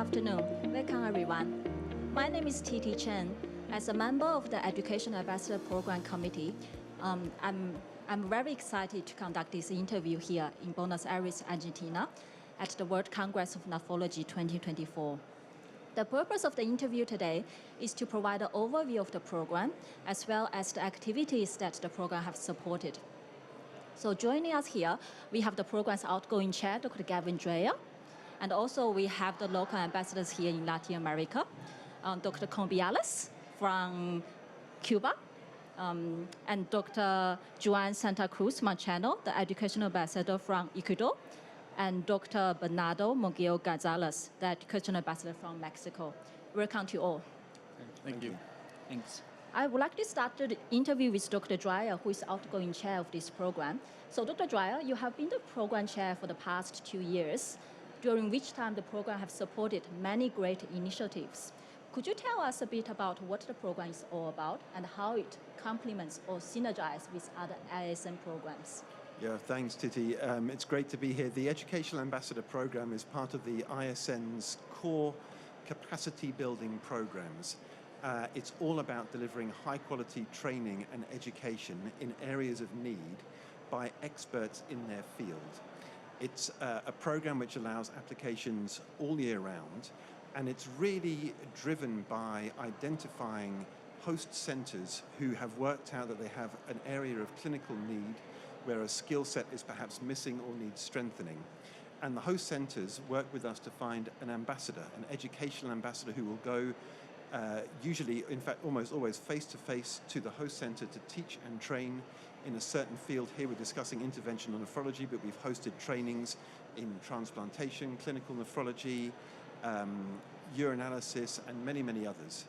afternoon. Welcome, everyone. My name is Titi Chen. As a member of the Educational Ambassador Program Committee, I'm very excited to conduct this interview here in Buenos Aires, Argentina, at the World Congress of Nephrology 2024. The purpose of the interview today is to provide an overview of the program, as well as the activities that the program has supported. So joining us here, we have the program's outgoing chair, Dr. Gavin Dreyer, and also we have the local ambassadors here in Latin America, Dr. Cobiellas from Cuba, and Dr. Juan Santacruz Mancheno, the educational ambassador from Ecuador, and Dr. Bernardo Moguel Gonzalez, the educational ambassador from Mexico. Welcome to all. Thank you. Thanks. I would like to start the interview with Dr. Dreyer, who is outgoing chair of this program. So Dr. Dreyer, you have been the program chair for the past 2 years, during which time the program has supported many great initiatives. Could you tell us a bit about what the program is all about and how it complements or synergizes with other ISN programs? Yeah, thanks, Titi. It's great to be here. The Educational Ambassador Program is part of the ISN's core capacity building programs. It's all about delivering high-quality training and education in areas of need by experts in their field. It's a program which allows applications all year round, and it's really driven by identifying host centers who have worked out that they have an area of clinical need where a skill set is perhaps missing or needs strengthening. And the host centers work with us to find an ambassador, an educational ambassador who will go usually, in fact, almost always face-to-face to the host center to teach and train in a certain field. Here we're discussing interventional nephrology, but we've hosted trainings in transplantation, clinical nephrology, urinalysis, and many, many others.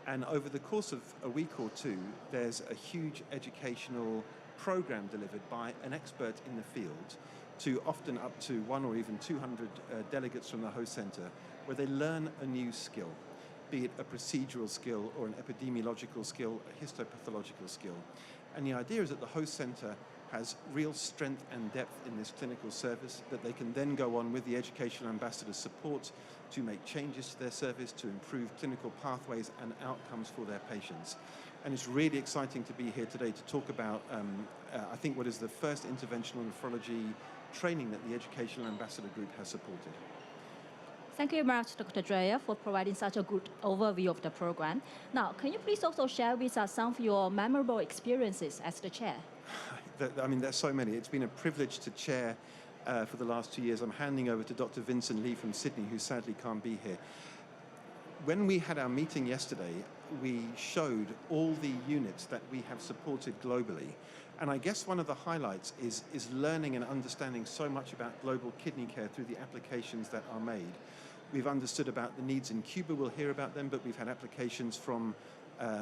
And over the course of a week or two, there's a huge educational program delivered by an expert in the field to often up to 100 or even 200 delegates from the host center, where they learn a new skill, be it a procedural skill or an epidemiological skill, a histopathological skill. And the idea is that the host center has real strength and depth in this clinical service that they can then go on with the educational ambassador's support to make changes to their service, to improve clinical pathways and outcomes for their patients. And it's really exciting to be here today to talk about, I think, what is the first interventional nephrology training that the Educational Ambassador Group has supported. Thank you very much, Dr. Dreyer, for providing such a good overview of the program. Now, can you please also share with us some of your memorable experiences as the chair? I mean, there's so many. It's been a privilege to chair for the last 2 years. I'm handing over to Dr. Vincent Lee from Sydney, who sadly can't be here. When we had our meeting yesterday, we showed all the units that we have supported globally. And I guess one of the highlights is learning and understanding so much about global kidney care through the applications that are made. We've understood about the needs in Cuba, we'll hear about them, but we've had applications from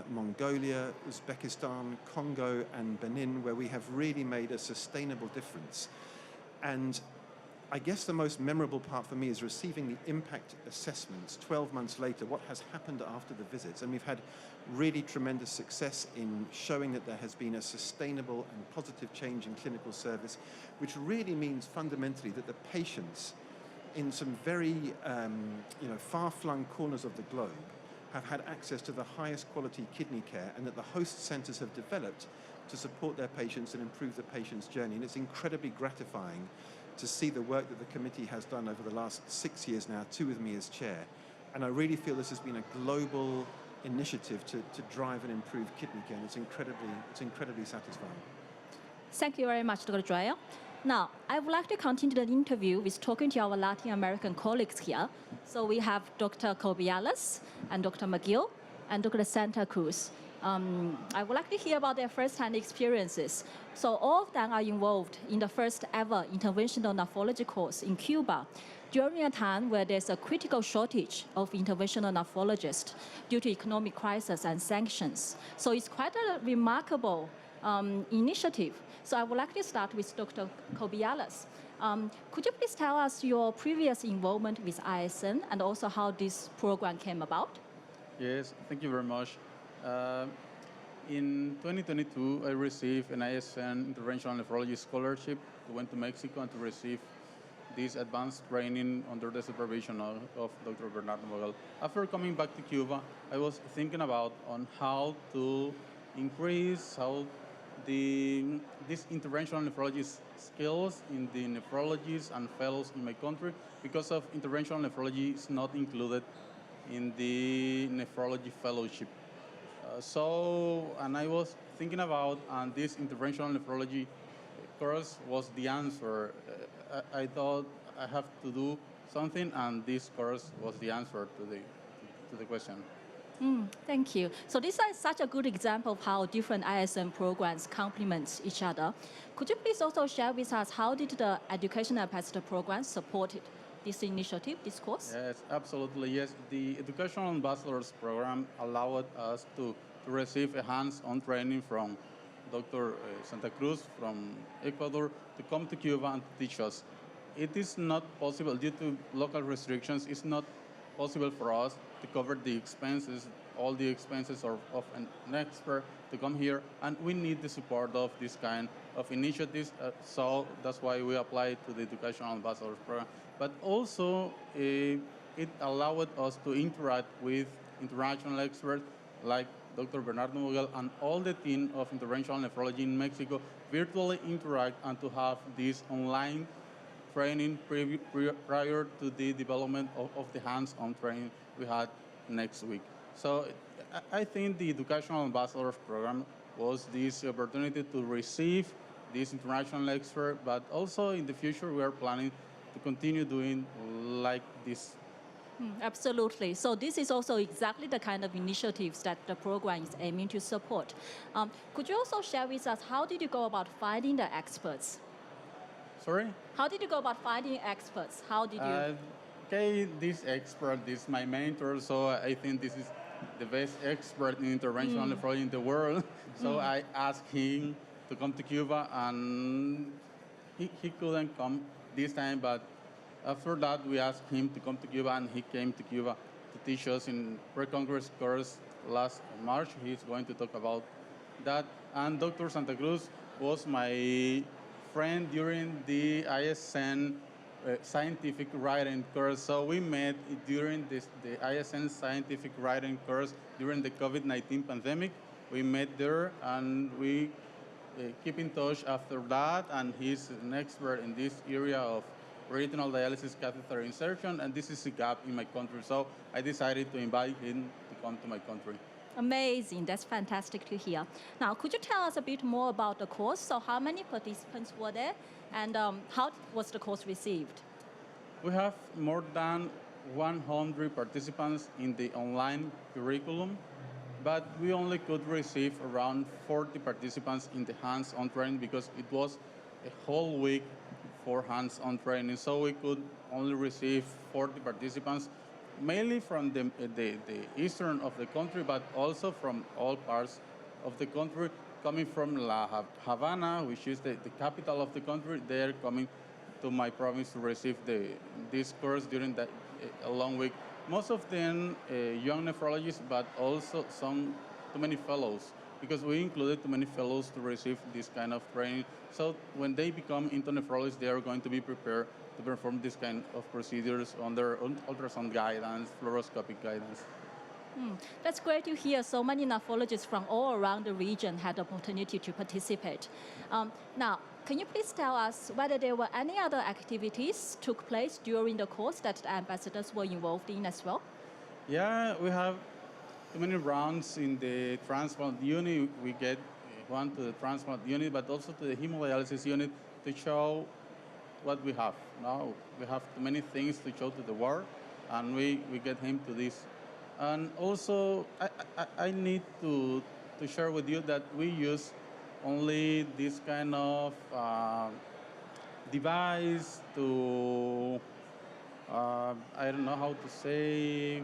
Mongolia, Uzbekistan, Congo, and Benin, where we have really made a sustainable difference. And I guess the most memorable part for me is receiving the impact assessments 12 months later, what has happened after the visits. And we've had really tremendous success in showing that there has been a sustainable and positive change in clinical service, which really means fundamentally that the patients in some very far-flung corners of the globe have had access to the highest quality kidney care, and that the host centers have developed to support their patients and improve the patient's journey. And it's incredibly gratifying to see the work that the committee has done over the last 6 years now, 2 with me as chair. And I really feel this has been a global initiative to drive and improve kidney care. And it's incredibly satisfying. Thank you very much, Dr. Dreyer. Now, I would like to continue the interview with talking to our Latin American colleagues here. So we have Dr. Cobiellas and Dr. McGill and Dr. Santacruz. I would like to hear about their first-hand experiences. So all of them are involved in the first ever interventional nephrology course in Cuba during a time where there's a critical shortage of interventional nephrologists due to economic crisis and sanctions. So it's quite a remarkable initiative. So I would like to start with Dr. Cobiellas. Could you please tell us your previous involvement with ISN and also how this program came about? Yes, thank you very much. In 2022, I received an ISN Interventional Nephrology Scholarship. I went to Mexico and to receive this advanced training under the supervision of Dr. Bernardo Moguel. After coming back to Cuba, I was thinking about on how to increase these interventional nephrology skills in the nephrologists and fellows in my country, because of interventional nephrology is not included in the nephrology fellowship. And I was thinking about, and this interventional nephrology course was the answer. I thought I have to do something, and this course was the answer to the question. Thank you. So this is such a good example of how different ISN programs complement each other. Could you please also share with us how did the Educational Ambassador program support this initiative, this course? Yes, absolutely. Yes, the Educational Ambassadors program allowed us to receive a hands-on training from Dr. Santacruz from Ecuador to come to Cuba and teach us. It is not possible, due to local restrictions, it's not possible for us to cover the expenses, all the expenses of an expert to come here, and we need the support of this kind of initiatives, so that's why we applied to the Educational Ambassadors program. But also, it allowed us to interact with international experts like Dr. Bernardo Moguel and all the team of interventional nephrology in Mexico virtually interact and to have this online training prior to the development of the hands-on training we had next week. So I think the Educational Ambassadors program was this opportunity to receive this international expert, but also in the future we are planning to continue doing like this. Absolutely. So this is also exactly the kind of initiatives that the program is aiming to support. Could you also share with us how did you go about finding the experts? Sorry? How did you go about finding experts? How did you? Okay, this expert is my mentor, so I think this is the best expert in interventional nephrology in the world. So I asked him to come to Cuba, and he couldn't come this time, but after that we asked him to come to Cuba, and he came to Cuba to teach us in pre-congress course last March. He's going to talk about that. And Dr. Santacruz was my friend during the ISN scientific writing course. So we met during the ISN scientific writing course during the COVID-19 pandemic. We met there, and we keep in touch after that, and he's an expert in this area of peritoneal dialysis catheter insertion, and this is a gap in my country. So I decided to invite him to come to my country. Amazing, that's fantastic to hear. Now, could you tell us a bit more about the course? So how many participants were there, and how was the course received? We have more than 100 participants in the online curriculum, but we only could receive around 40 participants in the hands-on training because it was a whole week for hands-on training. So we could only receive 40 participants, mainly from the eastern of the country, but also from all parts of the country, coming from La Habana, which is the capital of the country. They're coming to my province to receive this course during a long week. Most of them young nephrologists, but also too many fellows, because we included too many fellows to receive this kind of training. So when they become into nephrologists, they are going to be prepared to perform this kind of procedures under ultrasound guidance, fluoroscopic guidance. That's great to hear. So many nephrologists from all around the region had the opportunity to participate. Now, can you please tell us whether there were any other activities took place during the course that the ambassadors were involved in as well? Yeah, we have too many rounds in the transplant unit. We get one to the transplant unit, but also to the hemodialysis unit to show what we have. Now we have too many things to show to the world, and we get him to this. And also, I need to share with you that we use only this kind of device to, I don't know how to say,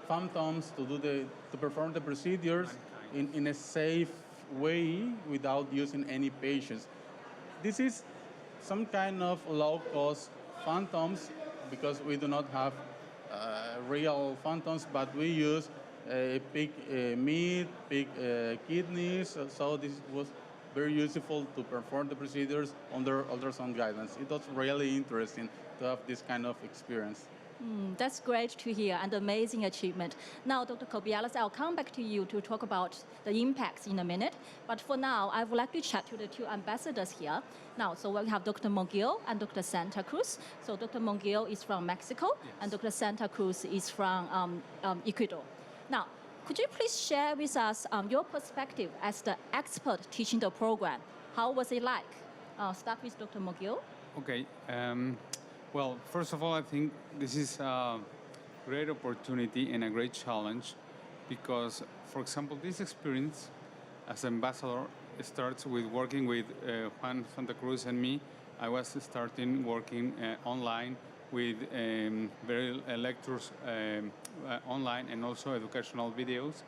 phantoms to perform the procedures in a safe way without using any patients. This is some kind of low-cost phantoms because we do not have real phantoms, but we use pig meat, pig kidneys. So this was very useful to perform the procedures under ultrasound guidance. It was really interesting to have this kind of experience. That's great to hear and amazing achievement. Now, Dr. Cobiellas, I'll come back to you to talk about the impacts in a minute. But for now, I would like to chat to the two ambassadors here. Now, so we have Dr. Moguel and Dr. Santacruz. So Dr. Moguel is from Mexico, yes, and Dr. Santacruz is from Ecuador. Now, could you please share with us your perspective as the expert teaching the program? How was it like? Start with Dr. Moguel. Okay. Well, first of all, I think this is a great opportunity and a great challenge because, for example, this experience as ambassador starts with working with Juan Santacruz and me. I was starting working online with lectures online and also educational videos.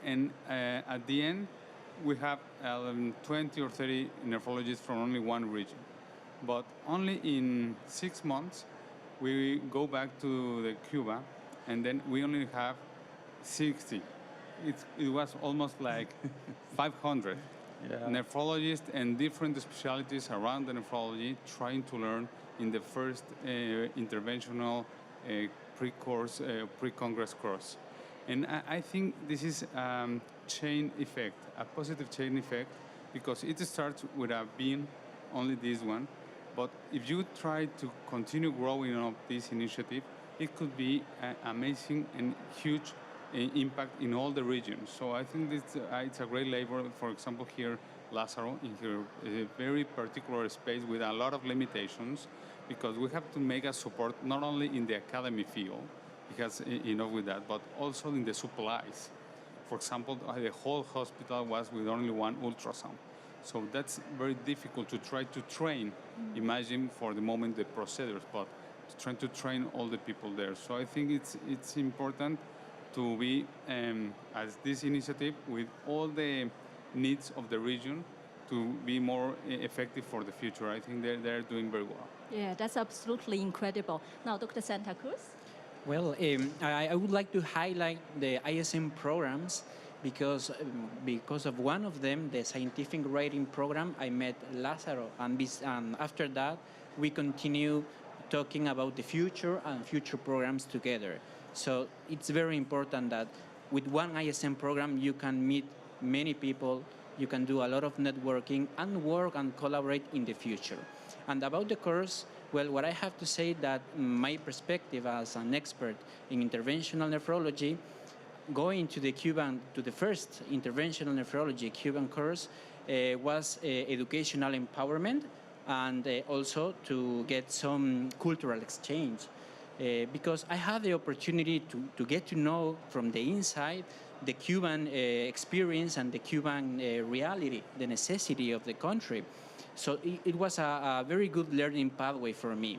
And at the end, we have 20 or 30 nephrologists from only one region. But only in 6 months, we go back to the Cuba, and then we only have 60. It was almost like 500 nephrologists and different specialties around the nephrology trying to learn in the first interventional pre-course, pre-congress course. And I think this is chain effect, a positive chain effect, because it starts with a being, only this one. But if you try to continue growing up this initiative, it could be an amazing and huge impact in all the regions. So I think it's a great labor, for example, here, Lázaro, in here, a very particular space with a lot of limitations, because we have to make a support not only in the academy field, because enough with that, but also in the supplies. For example, the whole hospital was with only one ultrasound. So that's very difficult to try to train. Imagine for the moment the procedures, but trying to train all the people there. So I think it's important to be, as this initiative, with all the needs of the region to be more effective for the future. I think they're doing very well. Yeah, that's absolutely incredible. Now, Dr. Santacruz? Well, I would like to highlight the ISN programs because of one of them, the scientific writing program, I met Lázaro, and after that, we continue talking about the future and future programs together. So it's very important that with one ISN program, you can meet many people, you can do a lot of networking and work and collaborate in the future. And about the course, well, what I have to say that my perspective as an expert in interventional nephrology, going to the first interventional nephrology Cuban course was educational empowerment and also to get some cultural exchange. Because I had the opportunity to get to know from the inside the Cuban experience and the Cuban reality, the necessity of the country. So it was a very good learning pathway for me.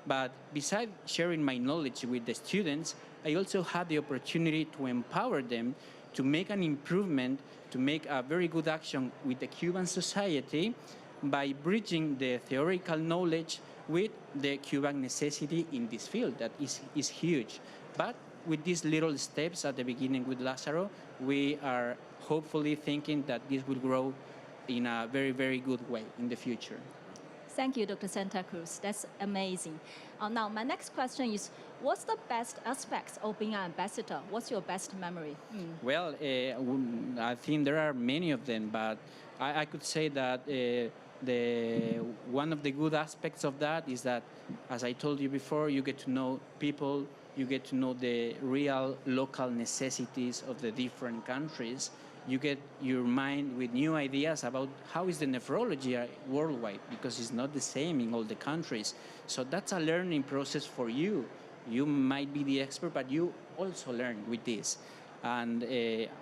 But besides sharing my knowledge with the students, I also had the opportunity to empower them to make an improvement, to make a very good action with the Cuban society by bridging the theoretical knowledge with the Cuban necessity in this field that is huge. But with these little steps at the beginning with Lázaro, we are hopefully thinking that this will grow in a very, very good way in the future. Thank you, Dr. Santacruz. That's amazing. Now, my next question is, what's the best aspects of being an ambassador? What's your best memory? Well, I think there are many of them, but I could say that one of the good aspects of that is that, as I told you before, you get to know people, you get to know the real local necessities of the different countries. You get your mind with new ideas about how is the nephrology worldwide, because it's not the same in all the countries. So that's a learning process for you. You might be the expert, but you also learn with this. And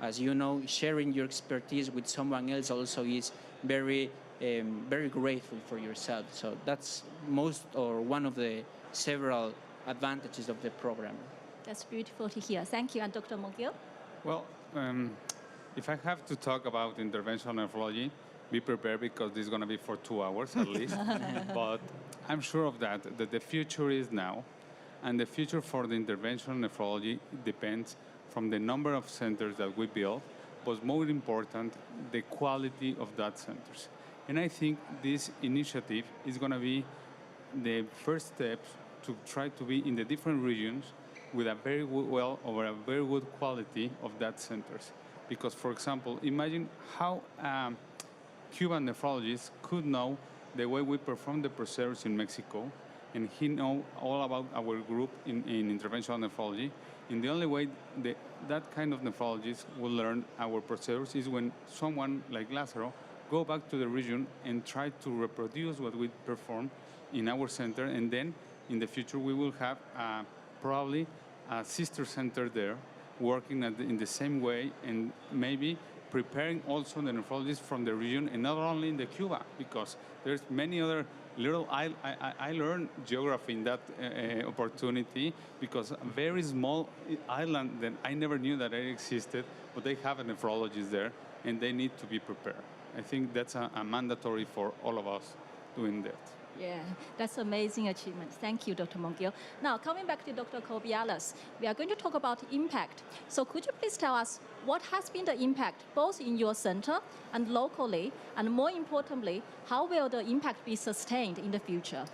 as you know, sharing your expertise with someone else also is very, very grateful for yourself. So that's one of the several advantages of the program. That's beautiful to hear. Thank you. And Dr. Moguel? Well, if I have to talk about interventional nephrology, be prepared because this is going to be for 2 hours at least. But I'm sure of that the future is now. And the future for the interventional nephrology depends from the number of centers that we build, but more important, the quality of that centers. And I think this initiative is going to be the first steps to try to be in the different regions with a very a very good quality of that centers. Because, for example, imagine how Cuban nephrologists could know the way we perform the procedures in Mexico, and he know all about our group in interventional nephrology. And the only way that kind of nephrologist will learn our procedures is when someone like Lázaro go back to the region and try to reproduce what we perform in our center, and then in the future we will have probably a sister center there working in the same way, and maybe preparing also the nephrologists from the region, and not only in the Cuba, because there's many other little, I learned geography in that opportunity, because a very small island that I never knew that it existed, but they have a nephrologist there, and they need to be prepared. I think that's a mandatory for all of us doing that. Yeah, that's amazing achievement. Thank you, Dr. Moguel. Now, coming back to Dr. Cobiellas, we are going to talk about impact. So could you please tell us what has been the impact both in your center and locally, and more importantly, how will the impact be sustained in the future?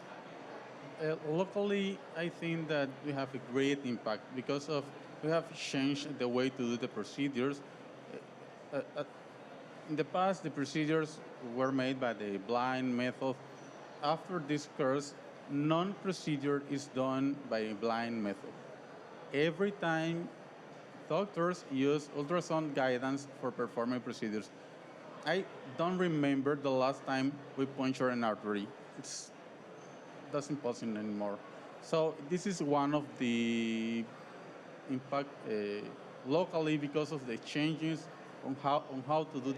Locally, I think that we have a great impact because we have changed the way to do the procedures. In the past, the procedures were made by the blind method. After this course, non-procedure is done by a blind method. Every time, doctors use ultrasound guidance for performing procedures. I don't remember the last time we punctured an artery. It doesn't possible anymore. So this is one of the impact locally because of the changes on how to do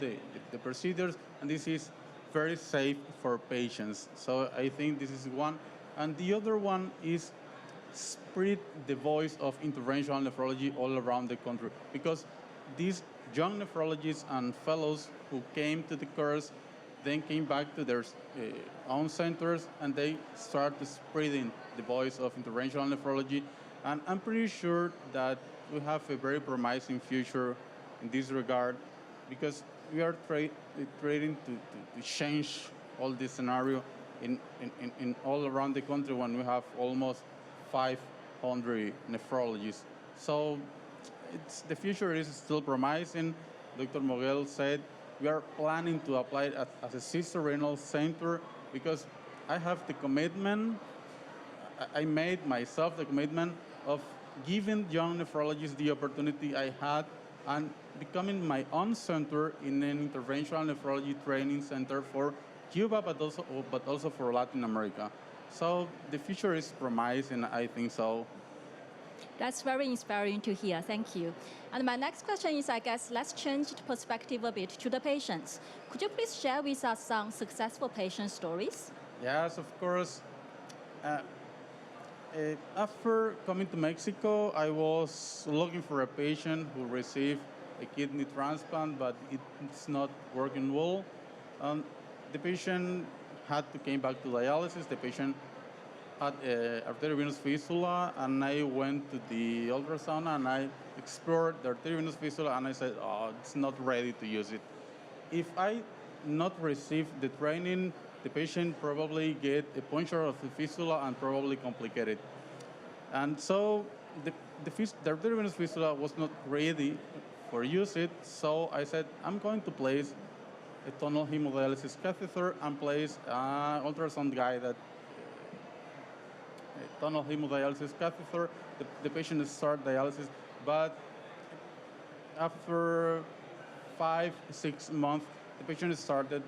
the procedures, and this is very safe for patients. So I think this is one. And the other one is spread the voice of interventional nephrology all around the country, because these young nephrologists and fellows who came to the course then came back to their own centers, and they started spreading the voice of interventional nephrology. And I'm pretty sure that we have a very promising future in this regard, because we are trying to change all this scenario in all around the country when we have almost 500 nephrologists. So the future is still promising. Dr. Moguel said we are planning to apply it as a sister renal center, because I have the commitment, I made myself the commitment of giving young nephrologists the opportunity I had and becoming my own center in an interventional nephrology training center for Cuba, but also for Latin America. So the future is promising, I think so. That's very inspiring to hear. Thank you. And my next question is, I guess, let's change the perspective a bit to the patients. Could you please share with us some successful patient stories? Yes, of course. After coming to Mexico, I was looking for a patient who received a kidney transplant, but it's not working well. The patient had to came back to dialysis. The patient had arteriovenous fistula, and I went to the ultrasound and I explored the arteriovenous fistula, and I said, oh, it's not ready to use it. If I not receive the training, the patient probably get a puncture of the fistula and probably complicate it. And so the arteriovenous fistula was not ready for use it, so I said, I'm going to place a tunnel hemodialysis catheter and place an ultrasound-guided tunnel hemodialysis catheter. The patient started dialysis, but after 5-6 months, the patient started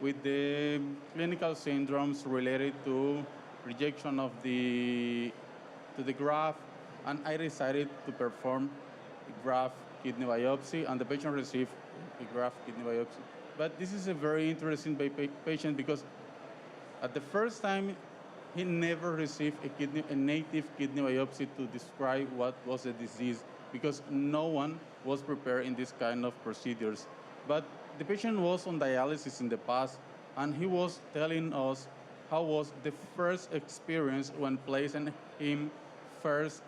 with the clinical syndromes related to rejection of the graft, and I decided to perform a graft kidney biopsy, and the patient received a graft kidney biopsy. But this is a very interesting patient, because at the first time, he never received a native kidney biopsy to describe what was the disease, because no one was prepared in this kind of procedures. But the patient was on dialysis in the past, and he was telling us how was the first experience when placing him first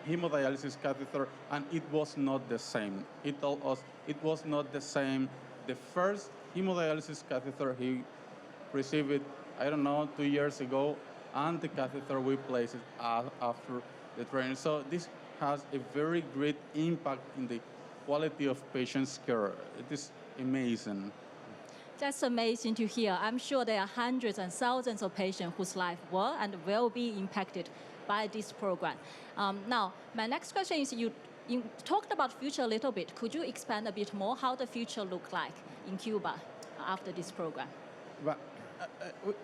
hemodialysis catheter, and it was not the same. He told us it was not the same the first hemodialysis catheter he received it, I don't know, 2 years ago, and the catheter we placed it after the training. So this has a very great impact in the quality of patients' care. It is amazing. That's amazing to hear. I'm sure there are hundreds and thousands of patients whose life were and will be impacted by this program. Now, my next question is, you talked about future a little bit. Could you expand a bit more how the future look like in Cuba after this program? But,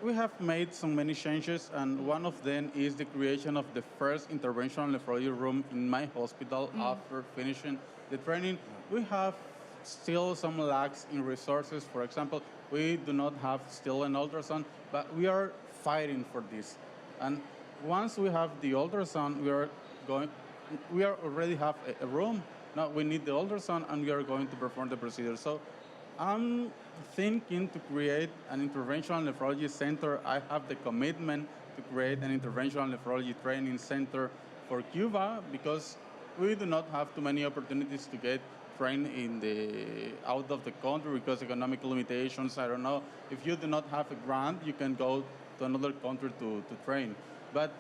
we have made so many changes, and one of them is the creation of the first interventional nephrology room in my hospital after finishing the training. We have still some lacks in resources. For example, we do not have still an ultrasound, but we are fighting for this. And once we have the ultrasound, we already have a room. Now we need the ultrasound, and we are going to perform the procedure. So I'm thinking to create an interventional nephrology center. I have the commitment to create an interventional nephrology training center for Cuba, because we do not have too many opportunities to get trained out of the country because economic limitations. I don't know. If you do not have a grant, you can go to another country to train. But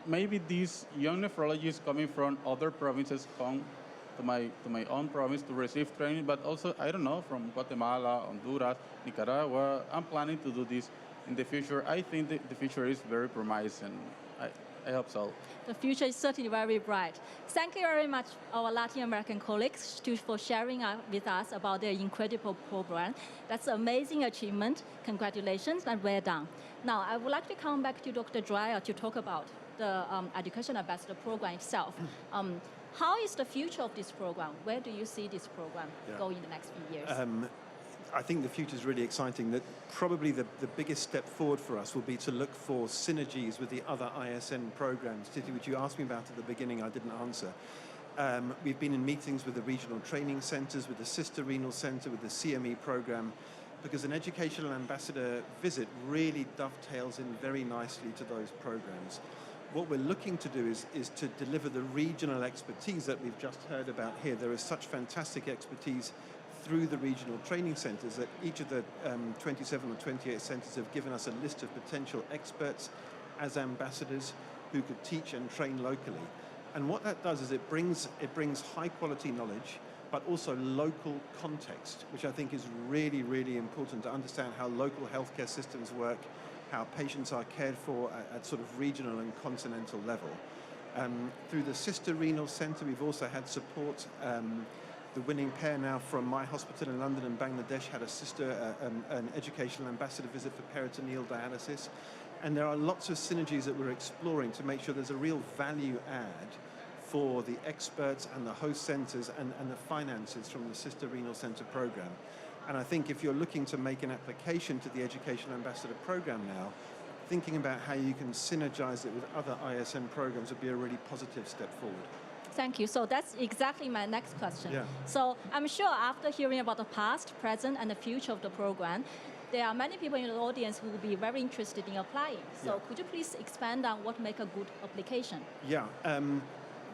maybe these young nephrologists coming from other provinces come to my own province to receive training, but also, I don't know, from Guatemala, Honduras, Nicaragua. I'm planning to do this in the future. I think the future is very promising. I hope so. The future is certainly very bright. Thank you very much, our Latin American colleagues, for sharing with us about their incredible program. That's an amazing achievement. Congratulations, and well done. Now, I would like to come back to Dr. Dreyer to talk about the Education Ambassador program itself. How is the future of this program? Where do you see this program go in the next few years? I think the future is really exciting. That probably the biggest step forward for us will be to look for synergies with the other ISN programs. Titi, which you asked me about at the beginning, I didn't answer. We've been in meetings with the regional training centers, with the sister renal center, with the CME program, because an educational ambassador visit really dovetails in very nicely to those programs. What we're looking to do is to deliver the regional expertise that we've just heard about here. There is such fantastic expertise through the regional training centers that each of the 27 or 28 centers have given us a list of potential experts as ambassadors who could teach and train locally. And what that does is it brings high quality knowledge, but also local context, which I think is really, really important to understand how local healthcare systems work, how patients are cared for at sort of regional and continental level. Through the sister renal center, we've also had support. The winning pair now from my hospital in London and Bangladesh had an educational ambassador visit for peritoneal dialysis. And there are lots of synergies that we're exploring to make sure there's a real value add for the experts and the host centers and the finances from the sister renal center program. And I think if you're looking to make an application to the Educational Ambassador program now, thinking about how you can synergize it with other ISN programs would be a really positive step forward. Thank you. So that's exactly my next question. Yeah. So I'm sure after hearing about the past, present, and the future of the program, there are many people in the audience who will be very interested in applying. So could you please expand on what makes a good application? Yeah.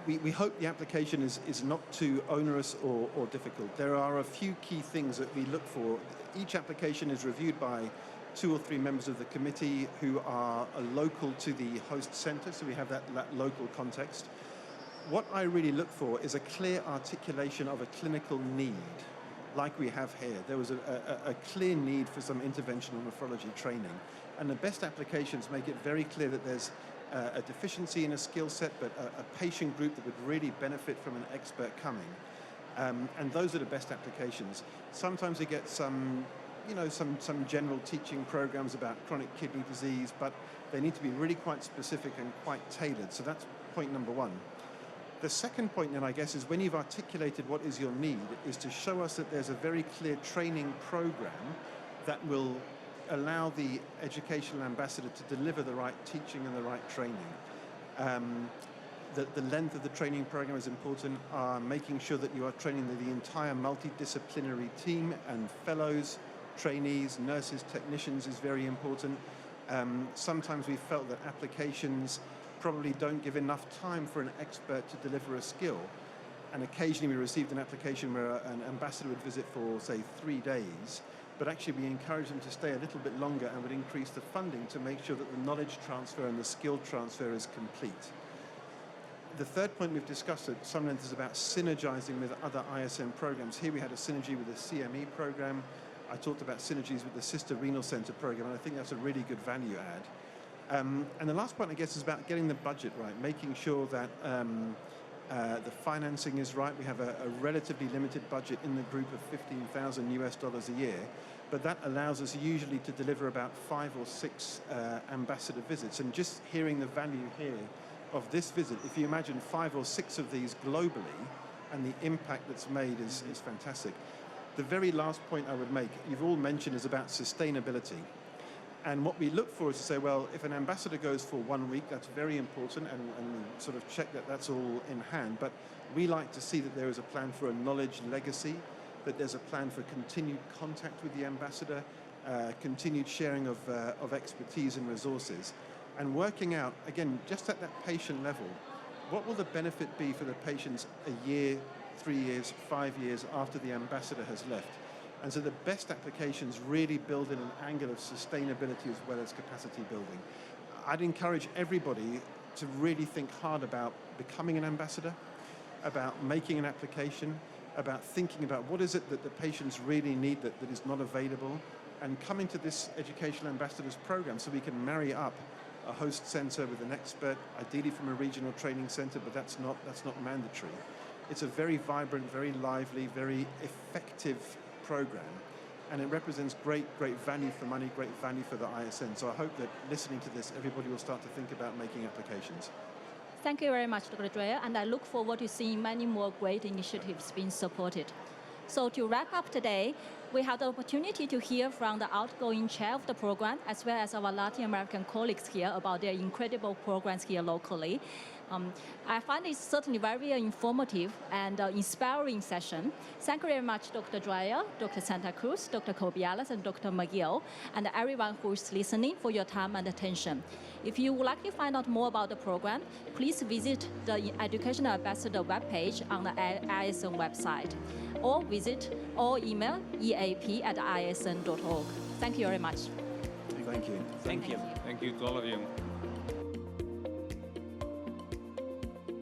We hope the application is not too onerous or difficult. There are a few key things that we look for. Each application is reviewed by 2 or 3 members of the committee who are local to the host center, so we have that local context. What I really look for is a clear articulation of a clinical need, like we have here. There was a clear need for some interventional nephrology training, and the best applications make it very clear that there's a deficiency in a skill set, but a patient group that would really benefit from an expert coming. And those are the best applications. Sometimes we get some general teaching programs about chronic kidney disease, but they need to be really quite specific and quite tailored. So that's point number 1. The second point then, I guess, is when you've articulated what is your need, is to show us that there's a very clear training program that will allow the educational ambassador to deliver the right teaching and the right training. The length of the training program is important. Making sure that you are training the entire multidisciplinary team and fellows, trainees, nurses, technicians is very important. Sometimes we felt that applications probably don't give enough time for an expert to deliver a skill. And occasionally we received an application where an ambassador would visit for, say, 3 days, but actually we encouraged them to stay a little bit longer and would increase the funding to make sure that the knowledge transfer and the skill transfer is complete. The third point we've discussed at some length is about synergizing with other ISN programs. Here we had a synergy with the CME program. I talked about synergies with the Sister Renal Center program, and I think that's a really good value add. And the last point, I guess, is about getting the budget right, making sure that the financing is right. We have a relatively limited budget in the group of $15,000 a year, but that allows us usually to deliver about 5 or 6 ambassador visits. And just hearing the value here of this visit, if you imagine 5 or 6 of these globally and the impact that's made is fantastic. The very last point I would make, you've all mentioned, is about sustainability. And what we look for is to say, well, if an ambassador goes for 1 week, that's very important, and sort of check that that's all in hand. But we like to see that there is a plan for a knowledge legacy, that there's a plan for continued contact with the ambassador, continued sharing of expertise and resources, and working out, again, just at that patient level, what will the benefit be for the patients a year, 3 years, 5 years after the ambassador has left? And so the best applications really build in an angle of sustainability as well as capacity building. I'd encourage everybody to really think hard about becoming an ambassador, about making an application, about thinking about what is it that the patients really need that is not available, and coming to this Educational Ambassadors program so we can marry up a host center with an expert, ideally from a regional training center, but that's not mandatory. It's a very vibrant, very lively, very effective program, and it represents great value for money, great value for the ISN. So I hope that listening to this, everybody will start to think about making applications. Thank you very much, Dr. Dreyer, and I look forward to seeing many more great initiatives being supported. So to wrap up today, we had the opportunity to hear from the outgoing chair of the program, as well as our Latin American colleagues here about their incredible programs here locally. I find it certainly very informative and inspiring session. Thank you very much, Dr. Dreyer, Dr. Santacruz, Dr. Cobiellas, and Dr. Moguel, and everyone who is listening for your time and attention. If you would like to find out more about the program, please visit the Educational Ambassador webpage on the ISN website, or email eap@isn.org. Thank you very much. Thank you. Thank you. Thank you to all of you.